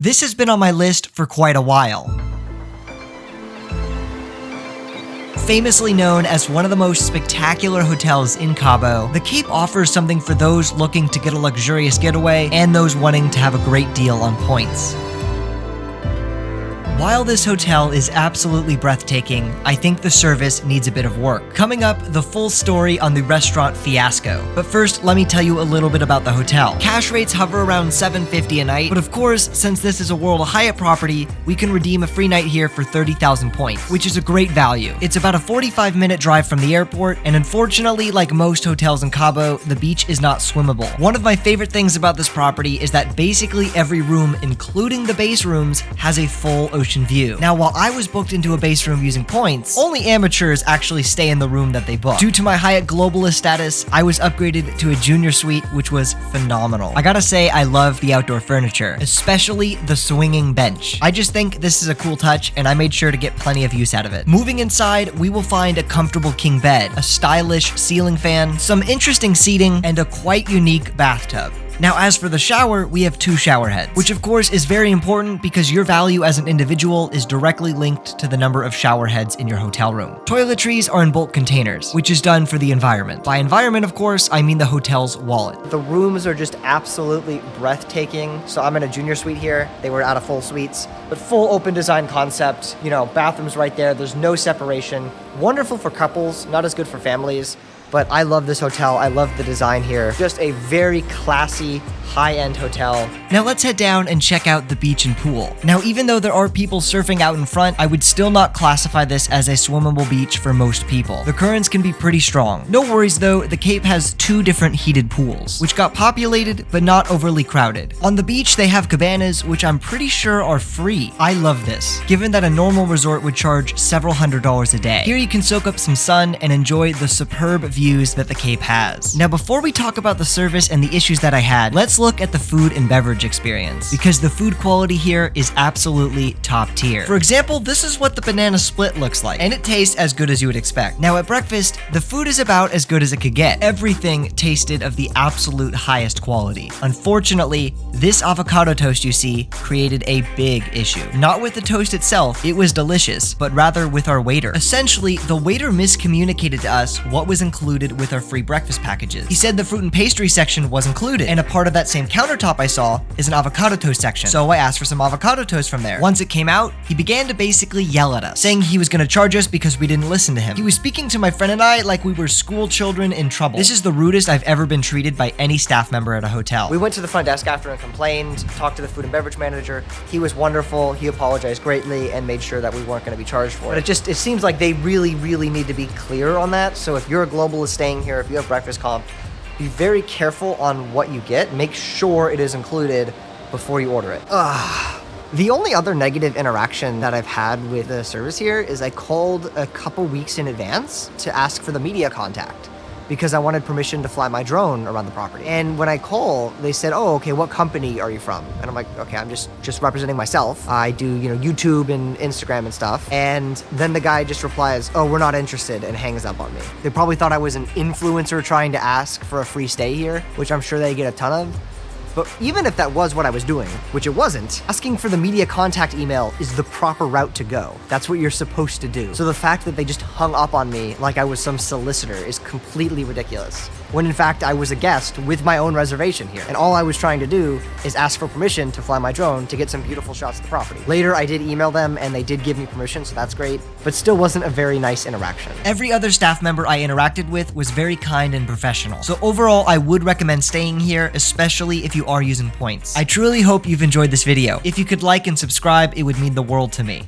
This has been on my list for quite a while. Famously known as one of the most spectacular hotels in Cabo, the Cape offers something for those looking to get a luxurious getaway and those wanting to have a great deal on points. While this hotel is absolutely breathtaking, I think the service needs a bit of work. Coming up, the full story on the restaurant fiasco. But first, let me tell you a little bit about the hotel. Cash rates hover around $750 a night, but of course, since this is a World of Hyatt property, we can redeem a free night here for 30,000 points, which is a great value. It's about a 45-minute drive from the airport, and unfortunately, like most hotels in Cabo, the beach is not swimmable. One of my favorite things about this property is that basically every room, including the base rooms, has a full ocean view. Now, while I was booked into a base room using points, only amateurs actually stay in the room that they book. Due to my Hyatt Globalist status, I was upgraded to a junior suite, which was phenomenal. I gotta say, I love the outdoor furniture, especially the swinging bench. I just think this is a cool touch, and I made sure to get plenty of use out of it. Moving inside, we will find a comfortable king bed, a stylish ceiling fan, some interesting seating, and a quite unique bathtub. Now, as for the shower, we have 2 shower heads, which of course is very important because your value as an individual is directly linked to the number of shower heads in your hotel room. Toiletries are in bulk containers, which is done for the environment. By environment, of course, I mean the hotel's wallet. The rooms are just absolutely breathtaking. So I'm in a junior suite here. They were out of full suites, but full open design concept, bathrooms right there. There's no separation. Wonderful for couples, not as good for families. But I love this hotel. I love the design here. Just a very classy, high-end hotel. Now let's head down and check out the beach and pool. Now, even though there are people surfing out in front, I would still not classify this as a swimmable beach for most people. The currents can be pretty strong. No worries though, the Cape has 2 different heated pools, which got populated but not overly crowded. On the beach, they have cabanas, which I'm pretty sure are free. I love this, given that a normal resort would charge several $100s a day. Here you can soak up some sun and enjoy the superb views that the Cape has. Now, before we talk about the service and the issues that I had, let's look at the food and beverage experience, because the food quality here is absolutely top tier. For example, this is what the banana split looks like, and it tastes as good as you would expect. Now, at breakfast, the food is about as good as it could get. Everything tasted of the absolute highest quality. Unfortunately, this avocado toast you see created a big issue. Not with the toast itself, it was delicious, but rather with our waiter. Essentially, the waiter miscommunicated to us what was included with our free breakfast packages. He said the fruit and pastry section was included, and a part of that same countertop I saw is an avocado toast section. So I asked for some avocado toast from there. Once it came out, he began to basically yell at us, saying he was going to charge us because we didn't listen to him. He was speaking to my friend and I like we were school children in trouble. This is the rudest I've ever been treated by any staff member at a hotel. We went to the front desk after and complained, talked to the food and beverage manager. He was wonderful. He apologized greatly and made sure that we weren't going to be charged for it. But it seems like they really need to be clear on that. So if you're a globalist staying here, if you have breakfast comp, be very careful on what you get. Make sure it is included before you order it. The only other negative interaction that I've had with the service here is I called a couple weeks in advance to ask for the media contact because I wanted permission to fly my drone around the property. And when I call, they said, "Oh, okay, what company are you from?" And I'm like, "Okay, I'm just representing myself. I do, YouTube and Instagram and stuff." And then the guy just replies, "Oh, we're not interested," and hangs up on me. They probably thought I was an influencer trying to ask for a free stay here, which I'm sure they get a ton of. But even if that was what I was doing, which it wasn't, asking for the media contact email is the proper route to go. That's what you're supposed to do. So the fact that they just hung up on me like I was some solicitor is completely ridiculous. When in fact I was a guest with my own reservation here. And all I was trying to do is ask for permission to fly my drone to get some beautiful shots of the property. Later I did email them and they did give me permission, so that's great, but still wasn't a very nice interaction. Every other staff member I interacted with was very kind and professional. So overall, I would recommend staying here, especially if you are using points. I truly hope you've enjoyed this video. If you could like and subscribe, it would mean the world to me.